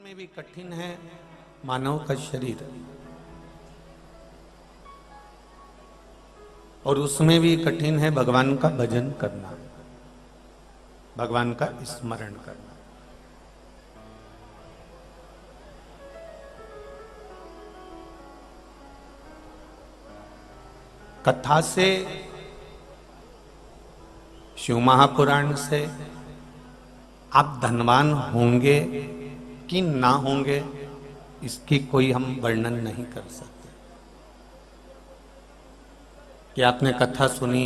उसमें भी कठिन है मानव का शरीर, और उसमें भी कठिन है भगवान का भजन करना, भगवान का स्मरण करना। कथा से, शिव महापुराण से आप धनवान होंगे कि ना होंगे इसकी कोई हम वर्णन नहीं कर सकते। कि आपने कथा सुनी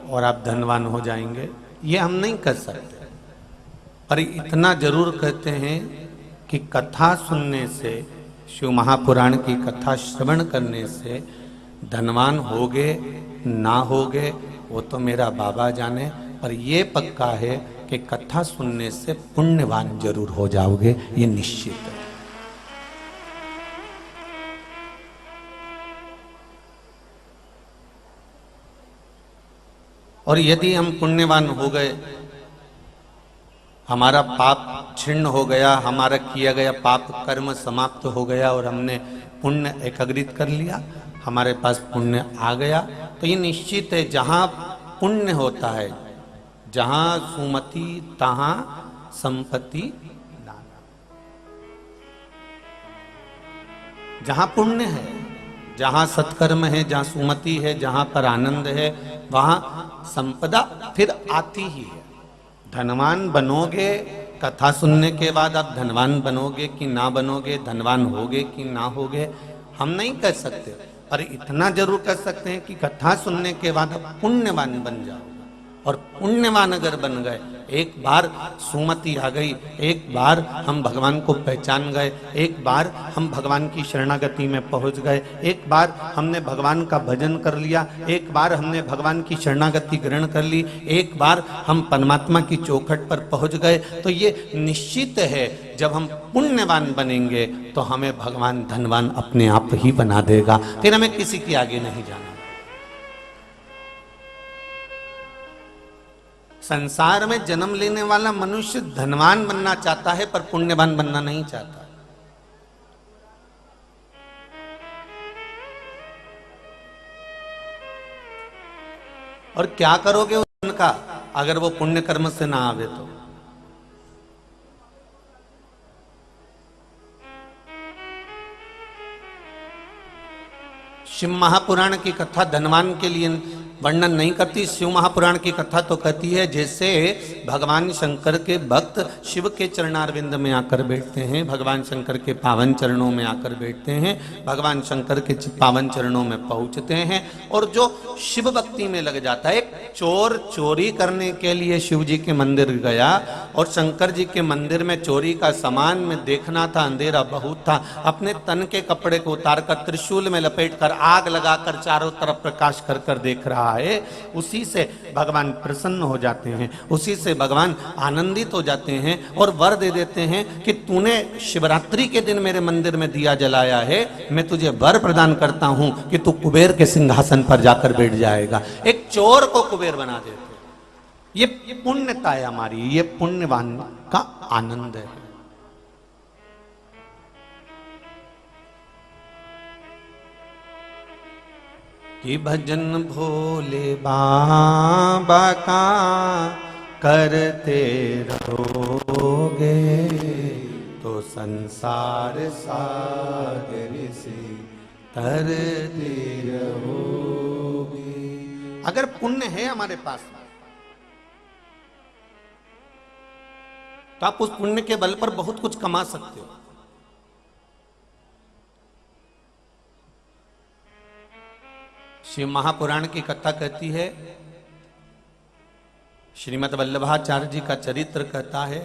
और आप धनवान हो जाएंगे, ये हम नहीं कर सकते। पर इतना जरूर कहते हैं कि कथा सुनने से, शिव महापुराण की कथा श्रवण करने से धनवान होगे ना होगे वो तो मेरा बाबा जाने, पर ये पक्का है कि कथा सुनने से पुण्यवान जरूर हो जाओगे, ये निश्चित है। और यदि हम पुण्यवान हो गए, हमारा पाप छिन्न हो गया, हमारा किया गया पाप कर्म समाप्त हो गया और हमने पुण्य एकत्रित कर लिया, हमारे पास पुण्य आ गया, तो ये निश्चित है जहां पुण्य होता है, जहां सुमति तहां संपत्ति दाना। जहां पुण्य है, जहां सत्कर्म है, जहां सुमति है, जहां पर आनंद है, वहां संपदा फिर आती ही है। धनवान बनोगे, कथा सुनने के बाद आप धनवान बनोगे कि ना बनोगे, धनवान होगे कि ना होगे, हम नहीं कह सकते। पर इतना जरूर कर सकते हैं कि कथा सुनने के बाद आप पुण्यवान बन जाओ। और पुण्यवान अगर बन गए, एक बार सुमति आ गई, एक बार हम भगवान को पहचान गए, एक बार हम भगवान की शरणागति में पहुंच गए, एक बार हमने भगवान का भजन कर लिया, एक बार हमने भगवान की शरणागति ग्रहण कर ली, एक बार हम परमात्मा की चौखट पर पहुंच गए, तो ये निश्चित है जब हम पुण्यवान बनेंगे तो हमें भगवान धनवान अपने आप ही बना देगा, फिर हमें किसी के आगे नहीं जाना। संसार में जन्म लेने वाला मनुष्य धनवान बनना चाहता है पर पुण्यवान बनना नहीं चाहता। और क्या करोगे उस धन का अगर वो पुण्य कर्म से ना आवे तो? शिव महापुराण की कथा धनवान के लिए वर्णन नहीं करती। शिव महापुराण की कथा तो कहती है जैसे भगवान शंकर के भक्त शिव के चरणारविंद में आकर बैठते हैं, भगवान शंकर के पावन चरणों में आकर बैठते हैं, भगवान शंकर के पावन चरणों में पहुंचते हैं और जो शिव भक्ति में लग जाता है। एक चोर चोरी करने के लिए शिव जी के मंदिर गया और शंकर जी के मंदिर में चोरी का सामान में देखना था, अंधेरा बहुत था, अपने तन के कपड़े को उतारकर त्रिशूल में लपेटकर आग लगाकर चारों तरफ प्रकाश कर कर देख रहा है। उसी से भगवान प्रसन्न हो जाते हैं, उसी से भगवान आनंदित हो जाते हैं और वर दे देते हैं कि तूने शिवरात्रि के दिन मेरे मंदिर में दिया जलाया है, मैं तुझे वर प्रदान करता हूं कि तू कुबेर के सिंहासन पर जाकर बैठ जाएगा। एक चोर को कुबेर बना देते। ये पुण्यता है हमारी, ये पुण्यवान का आनंद है। कि भजन भोले बाबा का करते रहोगे तो संसार सागर से तरते रहोगे। अगर पुण्य है हमारे पास तो आप उस पुण्य के बल पर बहुत कुछ कमा सकते हो। शिव महापुराण की कथा कहती है, श्रीमद् वल्लभाचार्य जी का चरित्र कहता है